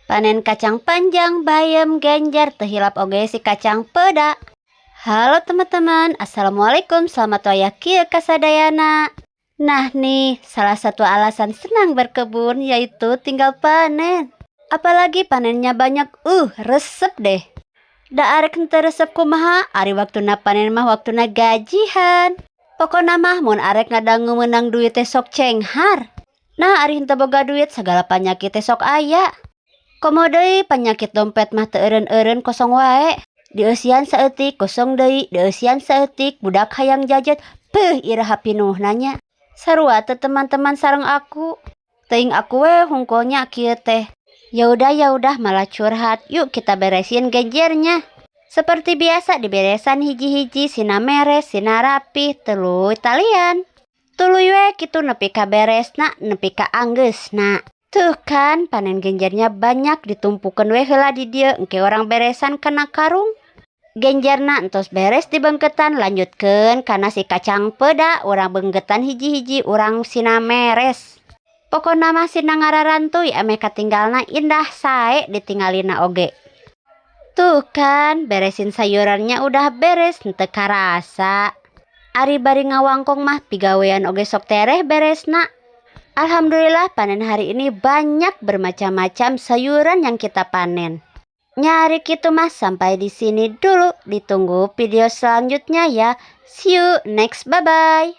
Panen kacang panjang bayam Ganjar tehilap oge si kacang peda. Halo teman-teman, assalamualaikum, selamat waya kieu kasadayana. Nah nih, salah satu alasan senang berkebun yaitu tinggal panen. Apalagi panennya banyak, resep deh. Da arek henteu resep kumaha, ari waktuna panen mah waktuna gajihan. Pokona mah mun arek ngadangu meunang duit teh sok cenghar. Nah ari henteu boga duit sagala panyakit teh sok aya. Komo deui panyakit dompet mah teu eureun-eureun kosong wae. Dieusian saeutik kosong deui, dieusian saeutik budak hayang jajet. Iraha pinuh nanya. Sarua teu teman-teman sareng aku. Teuing aku we hungkulnya kieu teh. Ya udah malah curhat. Yuk kita beresin genjernya. Seperti biasa diberesan hiji-hiji sina meres, sina rapi, tuluy talian. Tuluy we kitu nepi ka beresna, nepi ka anggeusna. Tuh kan panen genjernya banyak ditumpukeun we heula di dieu engke orang beresan kana karung. Genjerna entos beres dibengketan lanjutkeun kana si kacang peda urang bengketan hiji-hiji urang sina meres. Pokona mah sina ngararantuy ame katinggalna indah sae ditinggalina oge. Tuh kan beresin sayurannya udah beres henteu karasa. Ari bari ngawangkong mah pigawean oge sok tereh beresna. Alhamdulillah panen hari ini banyak bermacam-macam sayuran yang kita panen. Nyari gitu mas, sampai di sini dulu. Ditunggu video selanjutnya ya. See you next, bye-bye.